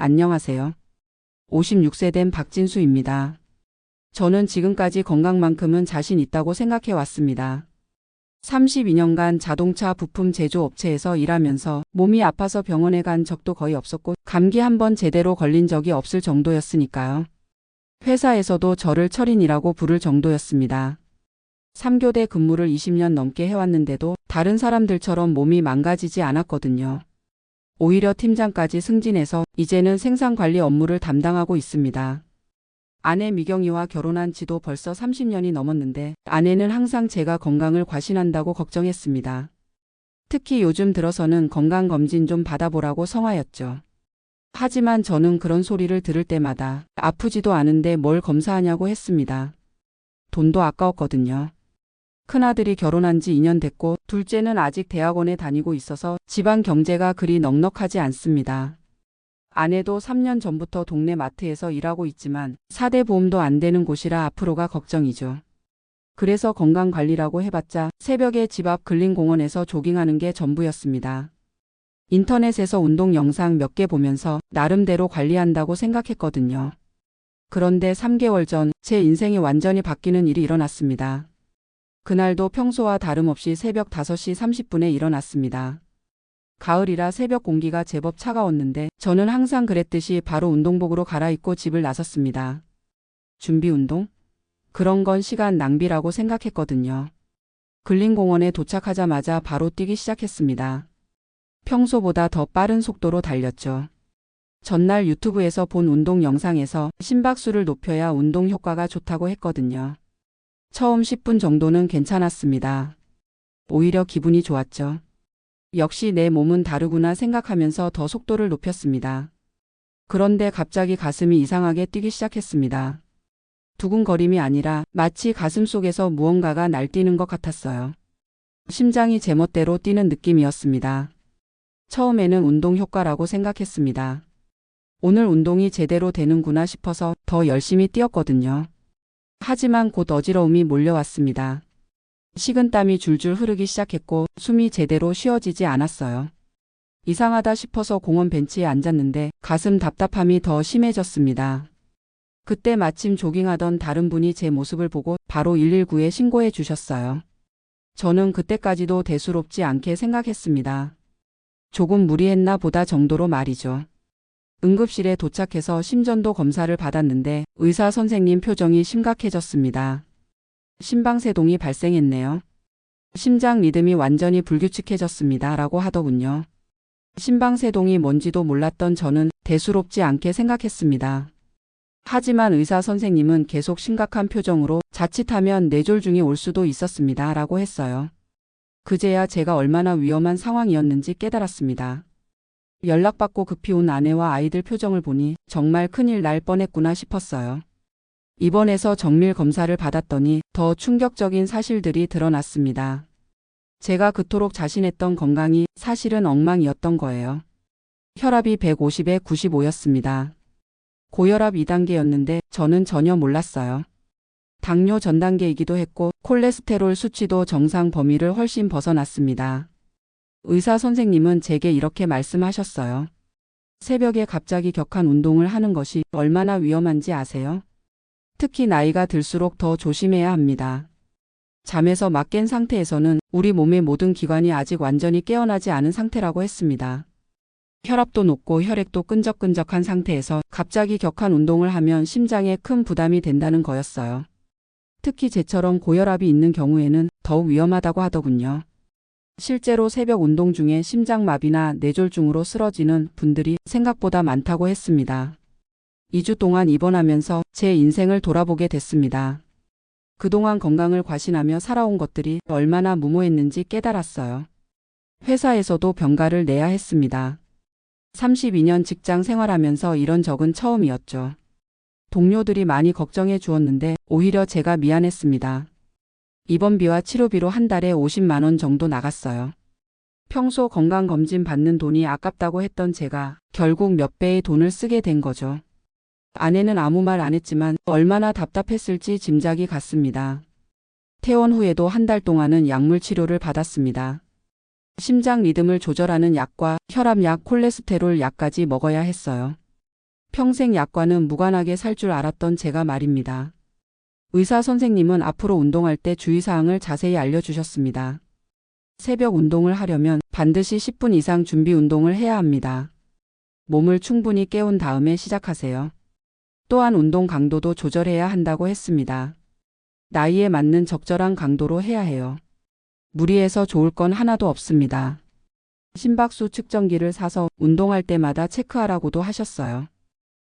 안녕하세요. 56세 된 박진수입니다. 저는 지금까지 건강만큼은 자신 있다고 생각해 왔습니다. 32년간 자동차 부품 제조업체에서 일하면서 몸이 아파서 병원에 간 적도 거의 없었고 감기 한 번 제대로 걸린 적이 없을 정도였으니까요. 회사에서도 저를 철인이라고 부를 정도였습니다. 3교대 근무를 20년 넘게 해왔는데도 다른 사람들처럼 몸이 망가지지 않았거든요. 오히려 팀장까지 승진해서 이제는 생산관리 업무를 담당하고 있습니다. 아내 미경이와 결혼한 지도 벌써 30년이 넘었는데 아내는 항상 제가 건강을 과신한다고 걱정했습니다. 특히 요즘 들어서는 건강검진 좀 받아보라고 성화였죠. 하지만 저는 그런 소리를 들을 때마다 아프지도 않은데 뭘 검사하냐고 했습니다. 돈도 아까웠거든요. 큰아들이 결혼한 지 2년 됐고 둘째는 아직 대학원에 다니고 있어서 집안 경제가 그리 넉넉하지 않습니다. 아내도 3년 전부터 동네 마트에서 일하고 있지만 4대 보험도 안 되는 곳이라 앞으로가 걱정이죠. 그래서 건강관리라고 해봤자 새벽에 집 앞 근린공원에서 조깅하는 게 전부였습니다. 인터넷에서 운동 영상 몇 개 보면서 나름대로 관리한다고 생각했거든요. 그런데 3개월 전 제 인생이 완전히 바뀌는 일이 일어났습니다. 그날도 평소와 다름없이 새벽 5시 30분에 일어났습니다. 가을이라 새벽 공기가 제법 차가웠는데 저는 항상 그랬듯이 바로 운동복으로 갈아입고 집을 나섰습니다. 준비 운동? 그런 건 시간 낭비라고 생각했거든요. 근린공원에 도착하자마자 바로 뛰기 시작했습니다. 평소보다 더 빠른 속도로 달렸죠. 전날 유튜브에서 본 운동 영상에서 심박수를 높여야 운동 효과가 좋다고 했거든요. 처음 10분 정도는 괜찮았습니다. 오히려 기분이 좋았죠. 역시 내 몸은 다르구나 생각하면서 더 속도를 높였습니다. 그런데 갑자기 가슴이 이상하게 뛰기 시작했습니다. 두근거림이 아니라 마치 가슴 속에서 무언가가 날뛰는 것 같았어요. 심장이 제멋대로 뛰는 느낌이었습니다. 처음에는 운동 효과라고 생각했습니다. 오늘 운동이 제대로 되는구나 싶어서 더 열심히 뛰었거든요. 하지만 곧 어지러움이 몰려왔습니다. 식은땀이 줄줄 흐르기 시작했고 숨이 제대로 쉬어지지 않았어요. 이상하다 싶어서 공원 벤치에 앉았는데 가슴 답답함이 더 심해졌습니다. 그때 마침 조깅하던 다른 분이 제 모습을 보고 바로 119에 신고해 주셨어요. 저는 그때까지도 대수롭지 않게 생각했습니다. 조금 무리했나 보다 정도로 말이죠. 응급실에 도착해서 심전도 검사를 받았는데 의사 선생님 표정이 심각해졌습니다. 심방세동이 발생했네요. 심장 리듬이 완전히 불규칙해졌습니다. 라고 하더군요. 심방세동이 뭔지도 몰랐던 저는 대수롭지 않게 생각했습니다. 하지만 의사 선생님은 계속 심각한 표정으로 자칫하면 뇌졸중이 올 수도 있었습니다. 라고 했어요. 그제야 제가 얼마나 위험한 상황이었는지 깨달았습니다. 연락받고 급히 온 아내와 아이들 표정을 보니 정말 큰일 날 뻔했구나 싶었어요. 입원해서 정밀 검사를 받았더니 더 충격적인 사실들이 드러났습니다. 제가 그토록 자신했던 건강이 사실은 엉망이었던 거예요. 혈압이 150에 95였습니다. 고혈압 2단계였는데 저는 전혀 몰랐어요. 당뇨 전 단계이기도 했고 콜레스테롤 수치도 정상 범위를 훨씬 벗어났습니다. 의사 선생님은 제게 이렇게 말씀하셨어요. 새벽에 갑자기 격한 운동을 하는 것이 얼마나 위험한지 아세요? 특히 나이가 들수록 더 조심해야 합니다. 잠에서 막 깬 상태에서는 우리 몸의 모든 기관이 아직 완전히 깨어나지 않은 상태라고 했습니다. 혈압도 높고 혈액도 끈적끈적한 상태에서 갑자기 격한 운동을 하면 심장에 큰 부담이 된다는 거였어요. 특히 제처럼 고혈압이 있는 경우에는 더욱 위험하다고 하더군요. 실제로 새벽 운동 중에 심장마비나 뇌졸중으로 쓰러지는 분들이 생각보다 많다고 했습니다. 2주 동안 입원하면서 제 인생을 돌아보게 됐습니다. 그동안 건강을 과신하며 살아온 것들이 얼마나 무모했는지 깨달았어요. 회사에서도 병가를 내야 했습니다. 32년 직장 생활하면서 이런 적은 처음이었죠. 동료들이 많이 걱정해 주었는데 오히려 제가 미안했습니다. 입원비와 치료비로 한 달에 50만 원 정도 나갔어요. 평소 건강검진 받는 돈이 아깝다고 했던 제가 결국 몇 배의 돈을 쓰게 된 거죠. 아내는 아무 말 안 했지만 얼마나 답답했을지 짐작이 갔습니다. 퇴원 후에도 한 달 동안은 약물 치료를 받았습니다. 심장 리듬을 조절하는 약과 혈압약, 콜레스테롤 약까지 먹어야 했어요. 평생 약과는 무관하게 살 줄 알았던 제가 말입니다. 의사 선생님은 앞으로 운동할 때 주의사항을 자세히 알려주셨습니다. 새벽 운동을 하려면 반드시 10분 이상 준비 운동을 해야 합니다. 몸을 충분히 깨운 다음에 시작하세요. 또한 운동 강도도 조절해야 한다고 했습니다. 나이에 맞는 적절한 강도로 해야 해요. 무리해서 좋을 건 하나도 없습니다. 심박수 측정기를 사서 운동할 때마다 체크하라고도 하셨어요.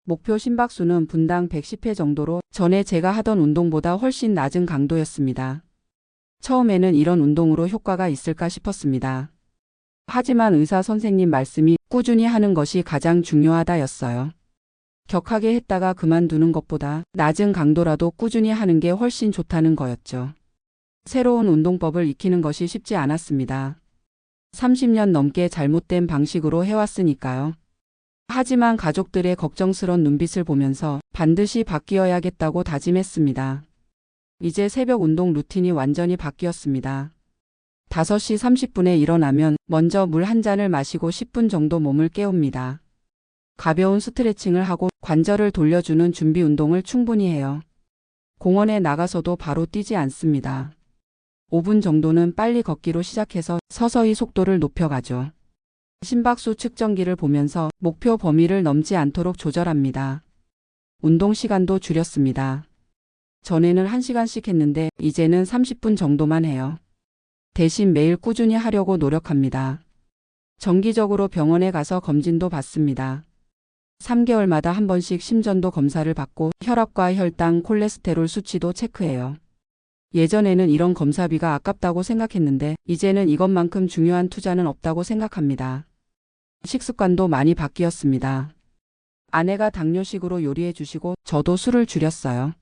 목표 심박수는 분당 110회 정도로 전에 제가 하던 운동보다 훨씬 낮은 강도였습니다. 처음에는 이런 운동으로 효과가 있을까 싶었습니다. 하지만 의사 선생님 말씀이 꾸준히 하는 것이 가장 중요하다였어요. 격하게 했다가 그만두는 것보다 낮은 강도라도 꾸준히 하는 게 훨씬 좋다는 거였죠. 새로운 운동법을 익히는 것이 쉽지 않았습니다. 30년 넘게 잘못된 방식으로 해왔으니까요. 하지만 가족들의 걱정스런 눈빛을 보면서 반드시 바뀌어야겠다고 다짐했습니다. 이제 새벽 운동 루틴이 완전히 바뀌었습니다. 5시 30분에 일어나면 먼저 물 한 잔을 마시고 10분 정도 몸을 깨웁니다. 가벼운 스트레칭을 하고 관절을 돌려주는 준비 운동을 충분히 해요. 공원에 나가서도 바로 뛰지 않습니다. 5분 정도는 빨리 걷기로 시작해서 서서히 속도를 높여가죠. 심박수 측정기를 보면서 목표 범위를 넘지 않도록 조절합니다. 운동 시간도 줄였습니다. 전에는 1시간씩 했는데 이제는 30분 정도만 해요. 대신 매일 꾸준히 하려고 노력합니다. 정기적으로 병원에 가서 검진도 받습니다. 3개월마다 한 번씩 심전도 검사를 받고 혈압과 혈당, 콜레스테롤 수치도 체크해요. 예전에는 이런 검사비가 아깝다고 생각했는데 이제는 이것만큼 중요한 투자는 없다고 생각합니다. 식습관도 많이 바뀌었습니다. 아내가 당뇨식으로 요리해 주시고 저도 술을 줄였어요.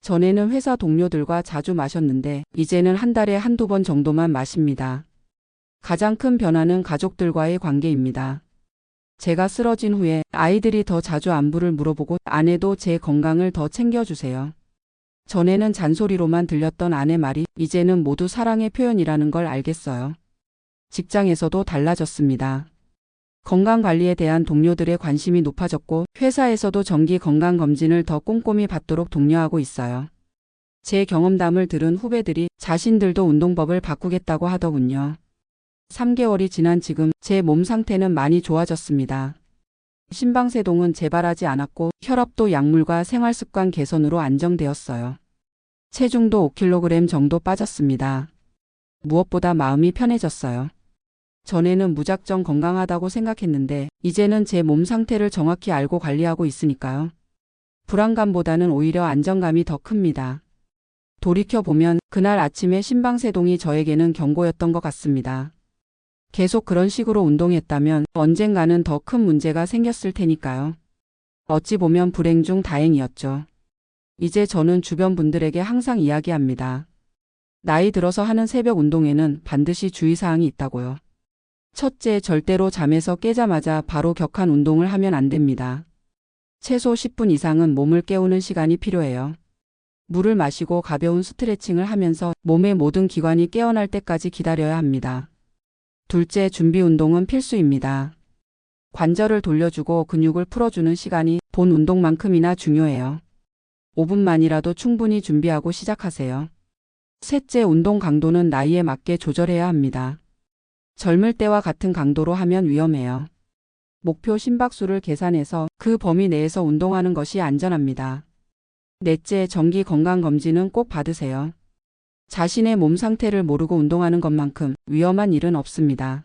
전에는 회사 동료들과 자주 마셨는데 이제는 한 달에 한두 번 정도만 마십니다. 가장 큰 변화는 가족들과의 관계입니다. 제가 쓰러진 후에 아이들이 더 자주 안부를 물어보고 아내도 제 건강을 더 챙겨주세요. 전에는 잔소리로만 들렸던 아내 말이 이제는 모두 사랑의 표현이라는 걸 알겠어요. 직장에서도 달라졌습니다. 건강관리에 대한 동료들의 관심이 높아졌고 회사에서도 정기 건강검진을 더 꼼꼼히 받도록 독려하고 있어요. 제 경험담을 들은 후배들이 자신들도 운동법을 바꾸겠다고 하더군요. 3개월이 지난 지금 제 몸 상태는 많이 좋아졌습니다. 심방세동은 재발하지 않았고 혈압도 약물과 생활습관 개선으로 안정되었어요. 체중도 5kg 정도 빠졌습니다. 무엇보다 마음이 편해졌어요. 전에는 무작정 건강하다고 생각했는데 이제는 제 몸 상태를 정확히 알고 관리하고 있으니까요. 불안감보다는 오히려 안정감이 더 큽니다. 돌이켜보면 그날 아침에 심방세동이 저에게는 경고였던 것 같습니다. 계속 그런 식으로 운동했다면 언젠가는 더 큰 문제가 생겼을 테니까요. 어찌 보면 불행 중 다행이었죠. 이제 저는 주변 분들에게 항상 이야기합니다. 나이 들어서 하는 새벽 운동에는 반드시 주의사항이 있다고요. 첫째, 절대로 잠에서 깨자마자 바로 격한 운동을 하면 안 됩니다. 최소 10분 이상은 몸을 깨우는 시간이 필요해요. 물을 마시고 가벼운 스트레칭을 하면서 몸의 모든 기관이 깨어날 때까지 기다려야 합니다. 둘째, 준비 운동은 필수입니다. 관절을 돌려주고 근육을 풀어주는 시간이 본 운동만큼이나 중요해요. 5분만이라도 충분히 준비하고 시작하세요. 셋째, 운동 강도는 나이에 맞게 조절해야 합니다. 젊을 때와 같은 강도로 하면 위험해요. 목표 심박수를 계산해서 그 범위 내에서 운동하는 것이 안전합니다. 넷째, 정기 건강검진은 꼭 받으세요. 자신의 몸 상태를 모르고 운동하는 것만큼 위험한 일은 없습니다.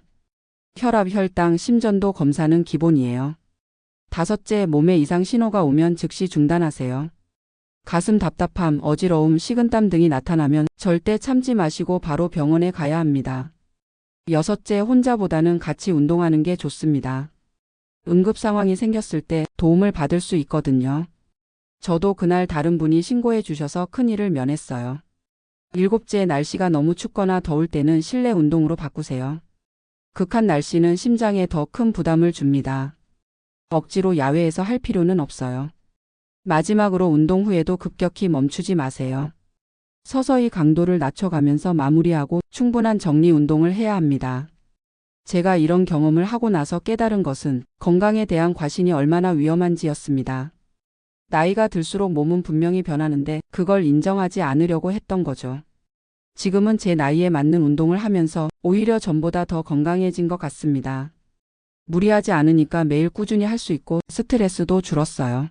혈압, 혈당, 심전도 검사는 기본이에요. 다섯째, 몸에 이상 신호가 오면 즉시 중단하세요. 가슴 답답함, 어지러움, 식은땀 등이 나타나면 절대 참지 마시고 바로 병원에 가야 합니다. 여섯째, 혼자보다는 같이 운동하는 게 좋습니다. 응급 상황이 생겼을 때 도움을 받을 수 있거든요. 저도 그날 다른 분이 신고해 주셔서 큰일을 면했어요. 일곱째, 날씨가 너무 춥거나 더울 때는 실내 운동으로 바꾸세요. 극한 날씨는 심장에 더 큰 부담을 줍니다. 억지로 야외에서 할 필요는 없어요. 마지막으로 운동 후에도 급격히 멈추지 마세요. 서서히 강도를 낮춰가면서 마무리하고 충분한 정리 운동을 해야 합니다. 제가 이런 경험을 하고 나서 깨달은 것은 건강에 대한 과신이 얼마나 위험한지였습니다. 나이가 들수록 몸은 분명히 변하는데 그걸 인정하지 않으려고 했던 거죠. 지금은 제 나이에 맞는 운동을 하면서 오히려 전보다 더 건강해진 것 같습니다. 무리하지 않으니까 매일 꾸준히 할 수 있고 스트레스도 줄었어요.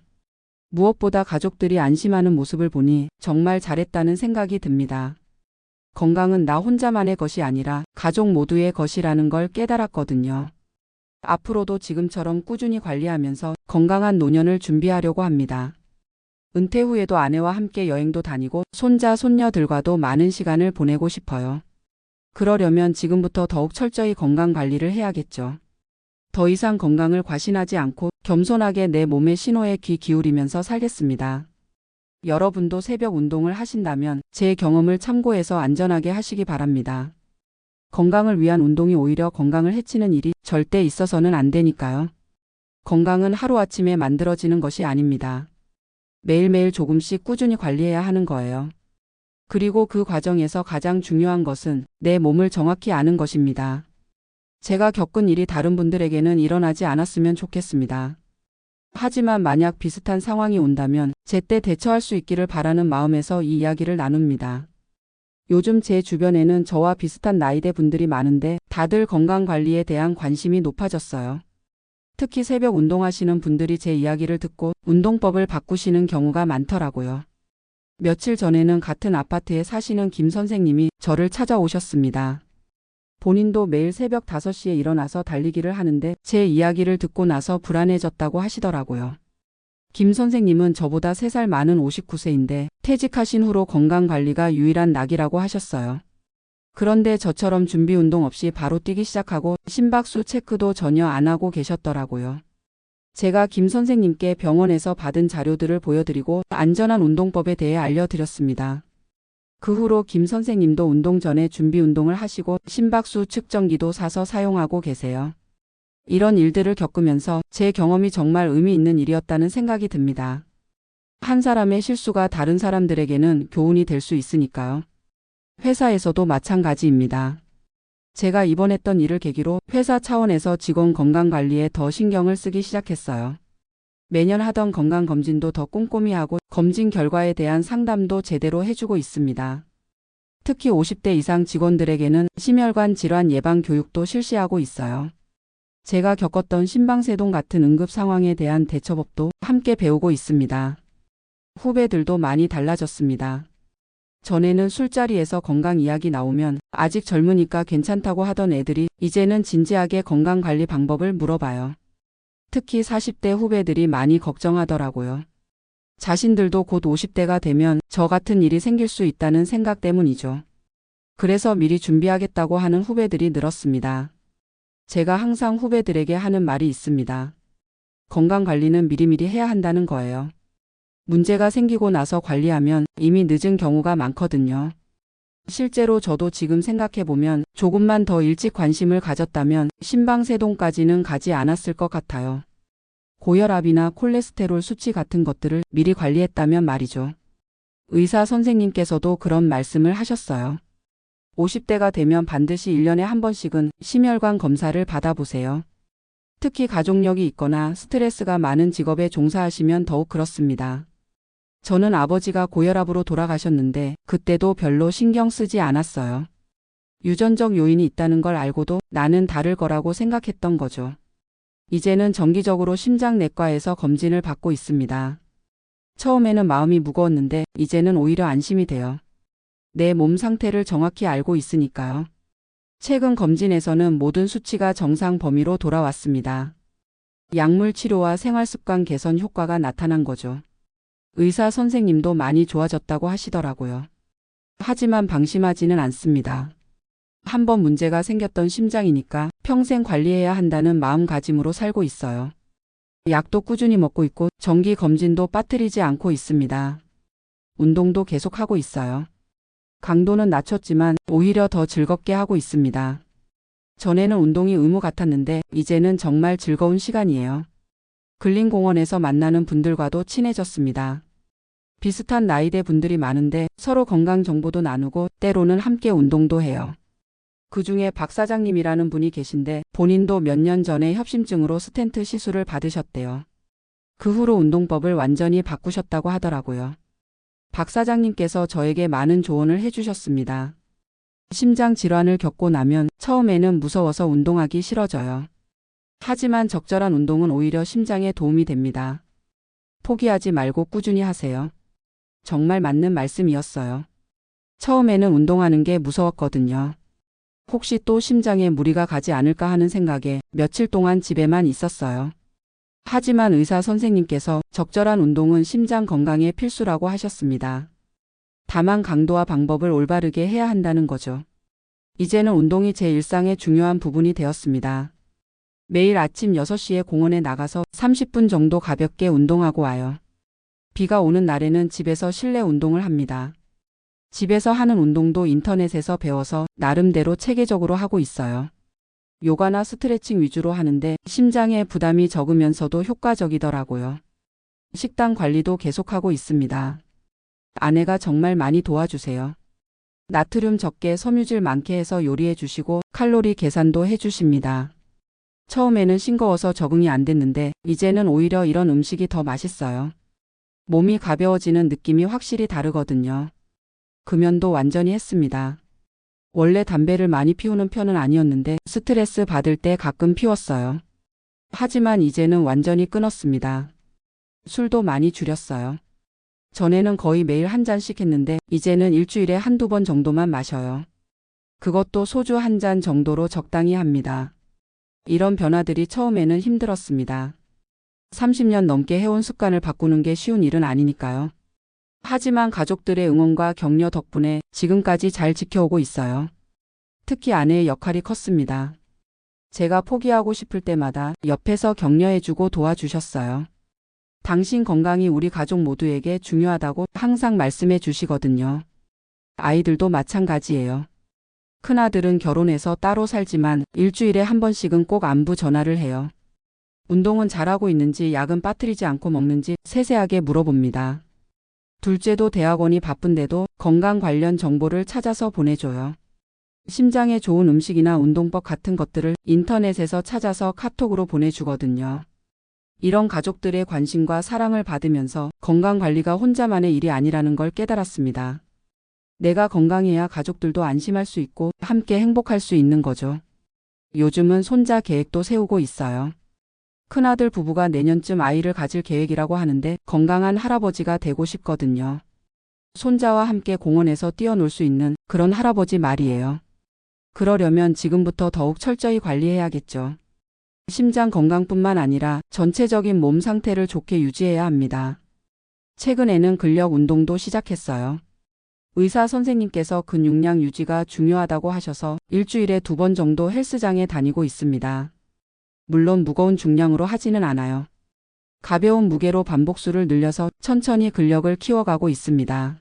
무엇보다 가족들이 안심하는 모습을 보니 정말 잘했다는 생각이 듭니다. 건강은 나 혼자만의 것이 아니라 가족 모두의 것이라는 걸 깨달았거든요. 앞으로도 지금처럼 꾸준히 관리하면서 건강한 노년을 준비하려고 합니다. 은퇴 후에도 아내와 함께 여행도 다니고 손자, 손녀들과도 많은 시간을 보내고 싶어요. 그러려면 지금부터 더욱 철저히 건강 관리를 해야겠죠. 더 이상 건강을 과신하지 않고 겸손하게 내 몸의 신호에 귀 기울이면서 살겠습니다. 여러분도 새벽 운동을 하신다면 제 경험을 참고해서 안전하게 하시기 바랍니다. 건강을 위한 운동이 오히려 건강을 해치는 일이 절대 있어서는 안 되니까요. 건강은 하루아침에 만들어지는 것이 아닙니다. 매일매일 조금씩 꾸준히 관리해야 하는 거예요. 그리고 그 과정에서 가장 중요한 것은 내 몸을 정확히 아는 것입니다. 제가 겪은 일이 다른 분들에게는 일어나지 않았으면 좋겠습니다. 하지만 만약 비슷한 상황이 온다면 제때 대처할 수 있기를 바라는 마음에서 이 이야기를 나눕니다. 요즘 제 주변에는 저와 비슷한 나이대 분들이 많은데 다들 건강관리에 대한 관심이 높아졌어요. 특히 새벽 운동하시는 분들이 제 이야기를 듣고 운동법을 바꾸시는 경우가 많더라고요. 며칠 전에는 같은 아파트에 사시는 김 선생님이 저를 찾아오셨습니다. 본인도 매일 새벽 5시에 일어나서 달리기를 하는데 제 이야기를 듣고 나서 불안해졌다고 하시더라고요. 김 선생님은 저보다 3살 많은 59세인데 퇴직하신 후로 건강관리가 유일한 낙이라고 하셨어요. 그런데 저처럼 준비 운동 없이 바로 뛰기 시작하고 심박수 체크도 전혀 안 하고 계셨더라고요. 제가 김 선생님께 병원에서 받은 자료들을 보여드리고 안전한 운동법에 대해 알려드렸습니다. 그 후로 김 선생님도 운동 전에 준비 운동을 하시고 심박수 측정기도 사서 사용하고 계세요. 이런 일들을 겪으면서 제 경험이 정말 의미 있는 일이었다는 생각이 듭니다. 한 사람의 실수가 다른 사람들에게는 교훈이 될 수 있으니까요. 회사에서도 마찬가지입니다. 제가 이번 했던 일을 계기로 회사 차원에서 직원 건강관리에 더 신경을 쓰기 시작했어요. 매년 하던 건강검진도 더 꼼꼼히 하고 검진 결과에 대한 상담도 제대로 해주고 있습니다. 특히 50대 이상 직원들에게는 심혈관 질환 예방 교육도 실시하고 있어요. 제가 겪었던 심방세동 같은 응급 상황에 대한 대처법도 함께 배우고 있습니다. 후배들도 많이 달라졌습니다. 전에는 술자리에서 건강 이야기 나오면 아직 젊으니까 괜찮다고 하던 애들이 이제는 진지하게 건강관리 방법을 물어봐요. 특히 40대 후배들이 많이 걱정하더라고요. 자신들도 곧 50대가 되면 저 같은 일이 생길 수 있다는 생각 때문이죠. 그래서 미리 준비하겠다고 하는 후배들이 늘었습니다. 제가 항상 후배들에게 하는 말이 있습니다. 건강관리는 미리미리 해야 한다는 거예요. 문제가 생기고 나서 관리하면 이미 늦은 경우가 많거든요. 실제로 저도 지금 생각해보면 조금만 더 일찍 관심을 가졌다면 심방세동까지는 가지 않았을 것 같아요. 고혈압이나 콜레스테롤 수치 같은 것들을 미리 관리했다면 말이죠. 의사 선생님께서도 그런 말씀을 하셨어요. 50대가 되면 반드시 1년에 한 번씩은 심혈관 검사를 받아보세요. 특히 가족력이 있거나 스트레스가 많은 직업에 종사하시면 더욱 그렇습니다. 저는 아버지가 고혈압으로 돌아가셨는데 그때도 별로 신경 쓰지 않았어요. 유전적 요인이 있다는 걸 알고도 나는 다를 거라고 생각했던 거죠. 이제는 정기적으로 심장내과에서 검진을 받고 있습니다. 처음에는 마음이 무거웠는데 이제는 오히려 안심이 돼요. 내 몸 상태를 정확히 알고 있으니까요. 최근 검진에서는 모든 수치가 정상 범위로 돌아왔습니다. 약물 치료와 생활습관 개선 효과가 나타난 거죠. 의사 선생님도 많이 좋아졌다고 하시더라고요. 하지만 방심하지는 않습니다. 한번 문제가 생겼던 심장이니까 평생 관리해야 한다는 마음가짐으로 살고 있어요. 약도 꾸준히 먹고 있고 정기 검진도 빠뜨리지 않고 있습니다. 운동도 계속하고 있어요. 강도는 낮췄지만 오히려 더 즐겁게 하고 있습니다. 전에는 운동이 의무 같았는데 이제는 정말 즐거운 시간이에요. 근린공원에서 만나는 분들과도 친해졌습니다. 비슷한 나이대 분들이 많은데 서로 건강 정보도 나누고 때로는 함께 운동도 해요. 그 중에 박 사장님이라는 분이 계신데 본인도 몇 년 전에 협심증으로 스텐트 시술을 받으셨대요. 그 후로 운동법을 완전히 바꾸셨다고 하더라고요. 박 사장님께서 저에게 많은 조언을 해주셨습니다. 심장 질환을 겪고 나면 처음에는 무서워서 운동하기 싫어져요. 하지만 적절한 운동은 오히려 심장에 도움이 됩니다. 포기하지 말고 꾸준히 하세요. 정말 맞는 말씀이었어요. 처음에는 운동하는 게 무서웠거든요. 혹시 또 심장에 무리가 가지 않을까 하는 생각에 며칠 동안 집에만 있었어요. 하지만 의사 선생님께서 적절한 운동은 심장 건강에 필수라고 하셨습니다. 다만 강도와 방법을 올바르게 해야 한다는 거죠. 이제는 운동이 제 일상의 중요한 부분이 되었습니다. 매일 아침 6시에 공원에 나가서 30분 정도 가볍게 운동하고 와요. 비가 오는 날에는 집에서 실내 운동을 합니다. 집에서 하는 운동도 인터넷에서 배워서 나름대로 체계적으로 하고 있어요. 요가나 스트레칭 위주로 하는데 심장에 부담이 적으면서도 효과적이더라고요. 식단 관리도 계속하고 있습니다. 아내가 정말 많이 도와주세요. 나트륨 적게 섬유질 많게 해서 요리해 주시고 칼로리 계산도 해 주십니다. 처음에는 싱거워서 적응이 안 됐는데 이제는 오히려 이런 음식이 더 맛있어요. 몸이 가벼워지는 느낌이 확실히 다르거든요. 금연도 완전히 했습니다. 원래 담배를 많이 피우는 편은 아니었는데 스트레스 받을 때 가끔 피웠어요. 하지만 이제는 완전히 끊었습니다. 술도 많이 줄였어요. 전에는 거의 매일 한 잔씩 했는데 이제는 일주일에 한두 번 정도만 마셔요. 그것도 소주 한 잔 정도로 적당히 합니다. 이런 변화들이 처음에는 힘들었습니다. 30년 넘게 해온 습관을 바꾸는 게 쉬운 일은 아니니까요. 하지만 가족들의 응원과 격려 덕분에 지금까지 잘 지켜오고 있어요. 특히 아내의 역할이 컸습니다. 제가 포기하고 싶을 때마다 옆에서 격려해주고 도와주셨어요. 당신 건강이 우리 가족 모두에게 중요하다고 항상 말씀해 주시거든요. 아이들도 마찬가지예요. 큰아들은 결혼해서 따로 살지만 일주일에 한 번씩은 꼭 안부 전화를 해요. 운동은 잘하고 있는지 약은 빠뜨리지 않고 먹는지 세세하게 물어봅니다. 둘째도 대학원이 바쁜데도 건강 관련 정보를 찾아서 보내줘요. 심장에 좋은 음식이나 운동법 같은 것들을 인터넷에서 찾아서 카톡으로 보내주거든요. 이런 가족들의 관심과 사랑을 받으면서 건강관리가 혼자만의 일이 아니라는 걸 깨달았습니다. 내가 건강해야 가족들도 안심할 수 있고 함께 행복할 수 있는 거죠. 요즘은 손자 계획도 세우고 있어요. 큰아들 부부가 내년쯤 아이를 가질 계획이라고 하는데 건강한 할아버지가 되고 싶거든요. 손자와 함께 공원에서 뛰어놀 수 있는 그런 할아버지 말이에요. 그러려면 지금부터 더욱 철저히 관리해야겠죠. 심장 건강뿐만 아니라 전체적인 몸 상태를 좋게 유지해야 합니다. 최근에는 근력 운동도 시작했어요. 의사 선생님께서 근육량 유지가 중요하다고 하셔서 일주일에 2번 정도 헬스장에 다니고 있습니다. 물론 무거운 중량으로 하지는 않아요. 가벼운 무게로 반복수를 늘려서 천천히 근력을 키워가고 있습니다.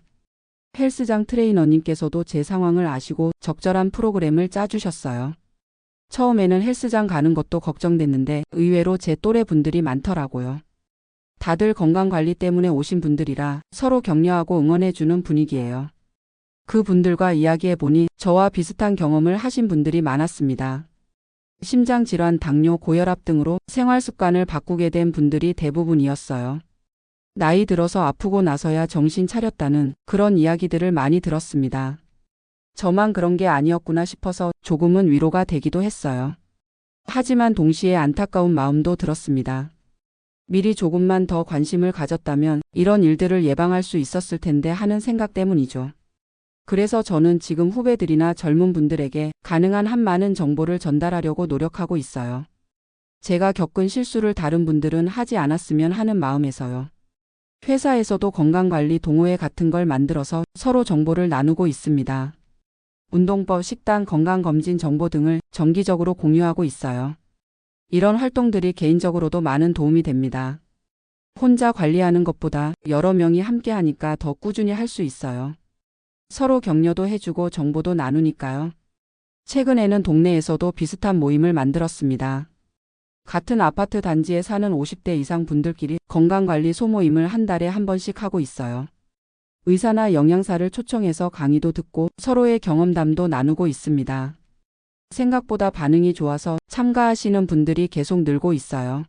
헬스장 트레이너님께서도 제 상황을 아시고 적절한 프로그램을 짜주셨어요. 처음에는 헬스장 가는 것도 걱정됐는데 의외로 제 또래 분들이 많더라고요. 다들 건강관리 때문에 오신 분들이라 서로 격려하고 응원해주는 분위기예요. 그 분들과 이야기해보니 저와 비슷한 경험을 하신 분들이 많았습니다. 심장질환, 당뇨, 고혈압 등으로 생활습관을 바꾸게 된 분들이 대부분이었어요. 나이 들어서 아프고 나서야 정신 차렸다는 그런 이야기들을 많이 들었습니다. 저만 그런 게 아니었구나 싶어서 조금은 위로가 되기도 했어요. 하지만 동시에 안타까운 마음도 들었습니다. 미리 조금만 더 관심을 가졌다면 이런 일들을 예방할 수 있었을 텐데 하는 생각 때문이죠. 그래서 저는 지금 후배들이나 젊은 분들에게 가능한 한 많은 정보를 전달하려고 노력하고 있어요. 제가 겪은 실수를 다른 분들은 하지 않았으면 하는 마음에서요. 회사에서도 건강관리 동호회 같은 걸 만들어서 서로 정보를 나누고 있습니다. 운동법, 식단, 건강검진 정보 등을 정기적으로 공유하고 있어요. 이런 활동들이 개인적으로도 많은 도움이 됩니다. 혼자 관리하는 것보다 여러 명이 함께 하니까 더 꾸준히 할 수 있어요. 서로 격려도 해주고 정보도 나누니까요. 최근에는 동네에서도 비슷한 모임을 만들었습니다. 같은 아파트 단지에 사는 50대 이상 분들끼리 건강관리 소모임을 한 달에 한 번씩 하고 있어요. 의사나 영양사를 초청해서 강의도 듣고 서로의 경험담도 나누고 있습니다. 생각보다 반응이 좋아서 참가하시는 분들이 계속 늘고 있어요.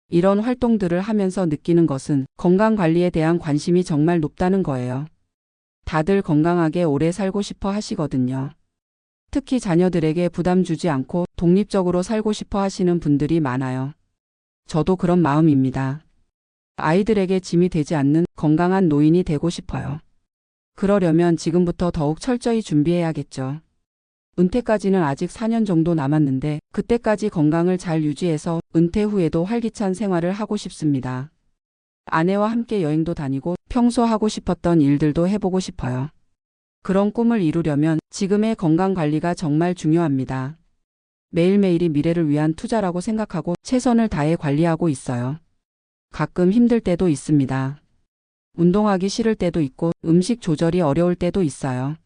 이런 활동들을 하면서 느끼는 것은 건강관리에 대한 관심이 정말 높다는 거예요. 다들 건강하게 오래 살고 싶어 하시거든요. 특히 자녀들에게 부담 주지 않고 독립적으로 살고 싶어 하시는 분들이 많아요. 저도 그런 마음입니다. 아이들에게 짐이 되지 않는 건강한 노인이 되고 싶어요. 그러려면 지금부터 더욱 철저히 준비해야겠죠. 은퇴까지는 아직 4년 정도 남았는데 그때까지 건강을 잘 유지해서 은퇴 후에도 활기찬 생활을 하고 싶습니다. 아내와 함께 여행도 다니고 평소 하고 싶었던 일들도 해보고 싶어요. 그런 꿈을 이루려면 지금의 건강 관리가 정말 중요합니다. 매일매일이 미래를 위한 투자라고 생각하고 최선을 다해 관리하고 있어요. 가끔 힘들 때도 있습니다. 운동하기 싫을 때도 있고 음식 조절이 어려울 때도 있어요.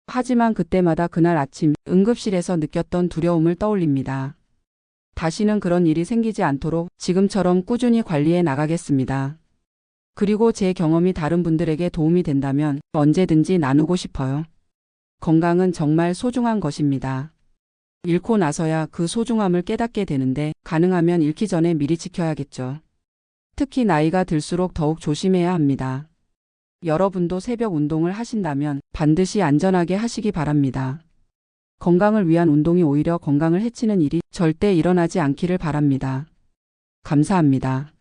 하지만 그때마다 그날 아침 응급실에서 느꼈던 두려움을 떠올립니다. 다시는 그런 일이 생기지 않도록 지금처럼 꾸준히 관리해 나가겠습니다. 그리고 제 경험이 다른 분들에게 도움이 된다면 언제든지 나누고 싶어요. 건강은 정말 소중한 것입니다. 잃고 나서야 그 소중함을 깨닫게 되는데 가능하면 잃기 전에 미리 지켜야겠죠. 특히 나이가 들수록 더욱 조심해야 합니다. 여러분도 새벽 운동을 하신다면 반드시 안전하게 하시기 바랍니다. 건강을 위한 운동이 오히려 건강을 해치는 일이 절대 일어나지 않기를 바랍니다. 감사합니다.